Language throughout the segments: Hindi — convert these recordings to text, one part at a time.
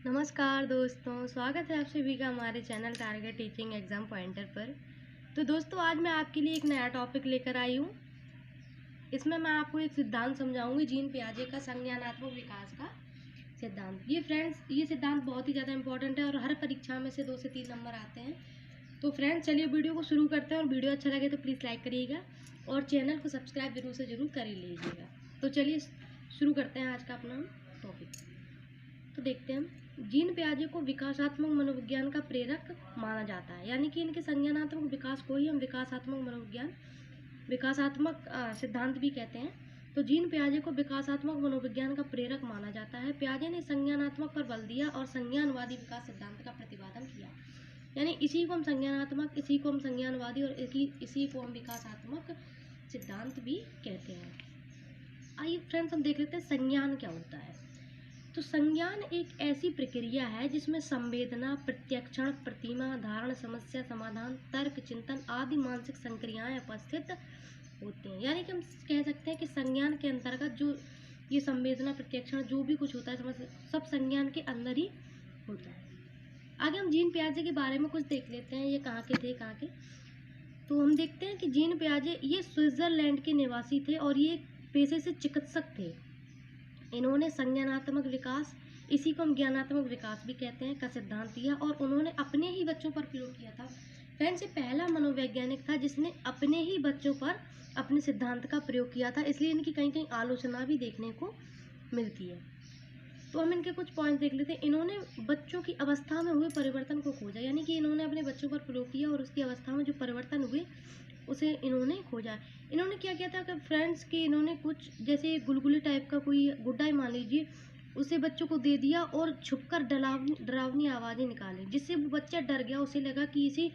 नमस्कार दोस्तों, स्वागत है आप सभी का हमारे channel target teaching exam pointer पर। तो दोस्तों, आज मैं आपके लिए एक नया टॉपिक लेकर आई हूँ। इसमें मैं आपको एक सिद्धांत समझाऊंगी, जीन पियाजे का संज्ञानात्मक विकास का सिद्धांत। ये सिद्धांत बहुत ही ज़्यादा इंपॉर्टेंट है और हर परीक्षा में से 2 से 3 नंबर आते हैं। तो फ्रेंड्स, चलिए वीडियो को शुरू करते हैं। और वीडियो अच्छा लगे तो प्लीज़ लाइक करिएगा और चैनल को सब्सक्राइब जरूर कर ही लीजिएगा। तो चलिए शुरू करते हैं आज का अपना टॉपिक। तो देखते हैं, जीन पियाजे को विकासात्मक मनोविज्ञान का प्रेरक माना जाता है, यानी कि इनके संज्ञानात्मक विकास को ही हम विकासात्मक सिद्धांत भी कहते हैं। तो जीन पियाजे को विकासात्मक मनोविज्ञान का प्रेरक माना जाता है। पियाजे ने संज्ञानात्मक पर बल दिया और संज्ञानवादी विकास सिद्धांत का प्रतिपादन किया, यानी इसी को हम संज्ञानात्मक, इसी को हम संज्ञानवादी और इसी को हम विकासात्मक सिद्धांत भी कहते हैं। आइए फ्रेंड्स, हम देख लेते हैं संज्ञान क्या होता है। तो संज्ञान एक ऐसी प्रक्रिया है जिसमें संवेदना, प्रत्यक्षण, प्रतिमा, धारण, समस्या समाधान, तर्क, चिंतन आदि मानसिक संक्रियाएं उपस्थित होती हैं। यानी कि हम कह सकते हैं कि संज्ञान के अंतर्गत जो ये संवेदना, प्रत्यक्षण जो भी कुछ होता है, समस्या, सब संज्ञान के अंदर ही होता है। आगे हम जीन पियाजे के बारे में कुछ देख लेते हैं। ये कहाँ के थे, कहाँ के। तो हम देखते हैं कि जीन पियाजे ये स्विट्जरलैंड के निवासी थे और ये पेशे से चिकित्सक थे। इन्होंने संज्ञानात्मक विकास, इसी को हम ज्ञानात्मक विकास भी कहते हैं, का सिद्धांत दिया और उन्होंने अपने ही बच्चों पर प्रयोग किया था। फ्रेंड्स, ये पहला मनोवैज्ञानिक था जिसने अपने ही बच्चों पर अपने सिद्धांत का प्रयोग किया था, इसलिए इनकी कहीं कहीं आलोचना भी देखने को मिलती है। तो हम इनके कुछ पॉइंट देख लेते हैं। इन्होंने बच्चों की अवस्था में हुए परिवर्तन को खोजा, यानी कि इन्होंने अपने बच्चों पर प्रयोग किया और उसकी अवस्था में जो परिवर्तन हुए उसे इन्होंने खोजा। इन्होंने क्या किया था कि फ्रेंड्स कि इन्होंने कुछ जैसे गुलगुले टाइप का कोई गुड्डा ही मान लीजिए, उसे बच्चों को दे दिया और छुपकर डरावनी आवाज़ें निकाली, जिससे वो बच्चा डर गया। उसे लगा कि इसी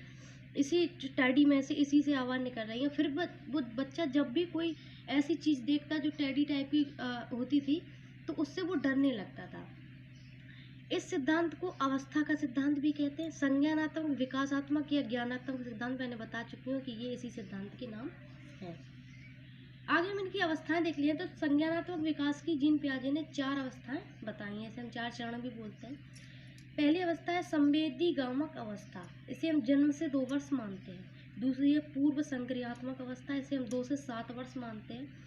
इसी टेडी में से इसी से आवाज़ निकल रही है। फिर वो बच्चा जब भी कोई ऐसी चीज़ देखता जो टेडी टाइप की होती थी, तो उससे वो डरने लगता था। इस सिद्धांत को अवस्था का सिद्धांत भी कहते हैं। संज्ञानात्मक, विकासात्मक या ज्ञानात्मक सिद्धांत मैंने बता चुकी हूँ कि ये इसी सिद्धांत के नाम है। आगे हम इनकी अवस्थाएं देख लिए। तो संज्ञानात्मक विकास की जीन पियाजे ने 4 अवस्थाएं बताई हैं, इसे हम 4 चरण भी बोलते हैं। पहली अवस्था है संवेदीगामक अवस्था, इसे हम जन्म से 2 वर्ष मानते हैं। दूसरी है पूर्व संक्रियात्मक अवस्था, इसे हम 2 से 7 वर्ष मानते हैं।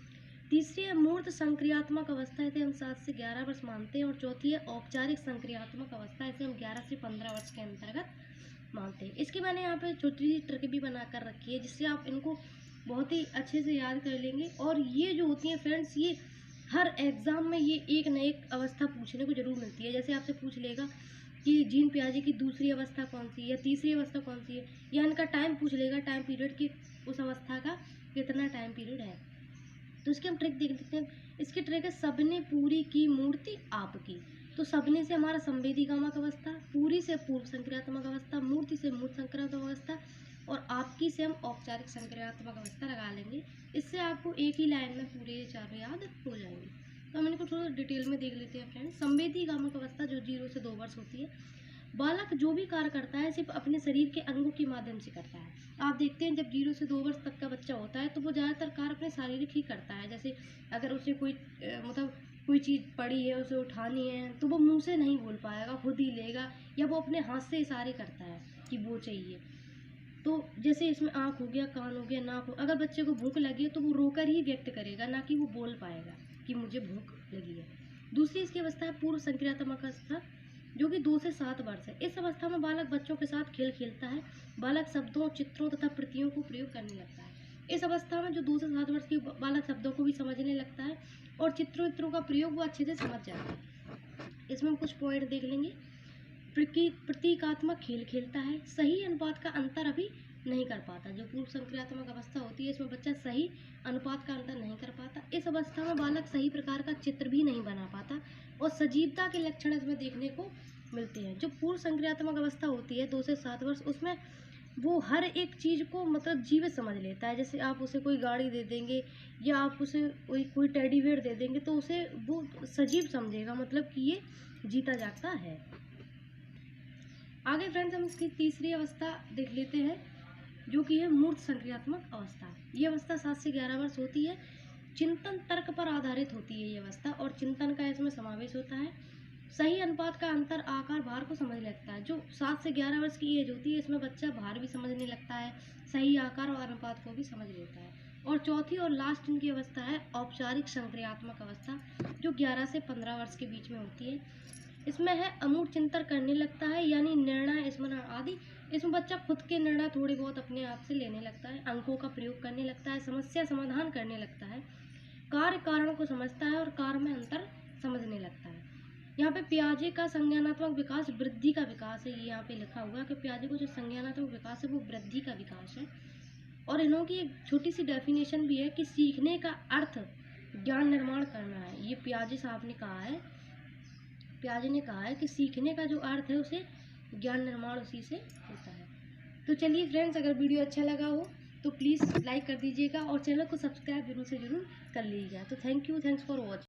तीसरी है मूर्त संक्रियात्मक अवस्था, इसे हम 7 से 11 वर्ष मानते हैं। और चौथी है औपचारिक संक्रियात्मक अवस्था, इसे हम 11 से 15 वर्ष के अंतर्गत मानते हैं। इसके मैंने यहाँ पे छोटी सी ट्रिक भी बना कर रखी है, जिससे आप इनको बहुत ही अच्छे से याद कर लेंगे। और ये जो होती है फ्रेंड्स, ये हर एग्ज़ाम में ये एक न एक अवस्था पूछने को जरूर मिलती है। जैसे आपसे पूछ लेगा कि जीन पियाजे की दूसरी अवस्था कौन सी है, तीसरी अवस्था कौन सी है, या इनका टाइम पूछ लेगा, टाइम पीरियड की उस अवस्था का कितना टाइम पीरियड है। तो इसकी हम ट्रिक देख लेते हैं। इसकी ट्रिक है सबने पूरी की मूर्ति आपकी। तो सबने से हमारा संवेदीगामक अवस्था, पूरी से पूर्व संक्रियात्मक अवस्था, मूर्ति से मूर्त संक्रियात्मक अवस्था और आपकी से हम औपचारिक संक्रियात्मक अवस्था लगा लेंगे। इससे आपको एक ही लाइन में पूरे 4 याद हो जाएंगे। तो हम इनको थोड़ा डिटेल में देख लेते हैं फ्रेंड्स। संवेदीगामक अवस्था जो 0 से 2 वर्ष होती है। बालक जो भी कार्य करता है सिर्फ अपने शरीर के अंगों के माध्यम से करता है। आप देखते हैं जब 0 से 2 वर्ष तक का बच्चा होता है तो वो ज़्यादातर कार्य अपने शारीरिक ही करता है। जैसे अगर उसे कोई मतलब कोई चीज़ पड़ी है, उसे उठानी है, तो वो मुंह से नहीं बोल पाएगा, खुद ही लेगा, या वो अपने हाथ से इशारे करता है कि वो चाहिए। तो जैसे इसमें आँख हो गया, कान हो गया, नाक हो, अगर बच्चे को भूख लगी है तो वो रोकर ही व्यक्त करेगा, ना कि वो बोल पाएगा कि मुझे भूख लगी है। दूसरी इसकी अवस्था है पूर्व संक्रियात्मक अवस्था, जो कि 2 से 7 वर्ष है। इस अवस्था में बालक बच्चों के साथ खेल खेलता है। बालक शब्दों, चित्रों तथा प्रतियों को प्रयोग करने लगता है। इस अवस्था में जो 2 से 7 वर्ष की बालक शब्दों को भी समझने लगता है और चित्रों का प्रयोग वो अच्छे से समझ जाता है। इसमें हम कुछ पॉइंट देख लेंगे। प्रतीकात्मक खेल खेलता है। सही अनुपात का अंतर अभी नहीं कर पाता। जो पूर्व संक्रियात्मक अवस्था होती है, इसमें बच्चा सही अनुपात का अंतर नहीं कर पाता। इस अवस्था में बालक सही प्रकार का चित्र भी नहीं बना पाता और सजीवता के लक्षण इसमें देखने को मिलते हैं। जो पूर्व संक्रियात्मक अवस्था होती है 2 से 7 वर्ष, उसमें वो हर एक चीज़ को मतलब जीवित समझ लेता है। जैसे आप उसे कोई गाड़ी दे देंगे या आप उसे कोई टेडी बेयर दे देंगे तो उसे वो सजीव समझेगा, मतलब कि ये जीता जागता है। आगे फ्रेंड्स हम इसकी तीसरी अवस्था देख लेते हैं, जो कि है मूर्त संक्रियात्मक अवस्था। ये अवस्था 7 से 11 वर्ष होती है। चिंतन तर्क पर आधारित होती है ये अवस्था और चिंतन का इसमें समावेश होता है। सही अनुपात का अंतर आकार भार को समझने लगता है। जो 7 से 11 वर्ष की एज होती है इसमें बच्चा भार भी समझने लगता है, सही आकार और अनुपात को भी समझ लेता है। और चौथी और लास्ट इनकी अवस्था है औपचारिक संक्रियात्मक अवस्था, जो 11 से 15 वर्ष के बीच में होती है। इसमें है अमूर्त चिंतन करने लगता है, यानी निर्णय स्मरण आदि। इसमें बच्चा खुद के निर्णय थोड़े बहुत अपने आप से लेने लगता है, अंकों का प्रयोग करने लगता है, समस्या समाधान करने लगता है, कार्य कारण को समझता है और कार्य में अंतर समझने लगता है। यहाँ पे पियाजे का संज्ञानात्मक विकास वृद्धि का विकास है। ये यहाँ पे लिखा हुआ है कि पियाजे को जो संज्ञानात्मक विकास है वो वृद्धि का विकास है। और इन्हों की एक छोटी सी डेफिनेशन भी है कि सीखने का अर्थ ज्ञान निर्माण करना है। ये पियाजे साहब ने कहा है, पियाजे ने कहा है कि सीखने का जो अर्थ है उसे ज्ञान निर्माण उसी से होता है। तो चलिए फ्रेंड्स, अगर वीडियो अच्छा लगा हो तो प्लीज़ लाइक कर दीजिएगा और चैनल को सब्सक्राइब जरूर से जरूर कर लीजिएगा। तो thank you, thanks for watching.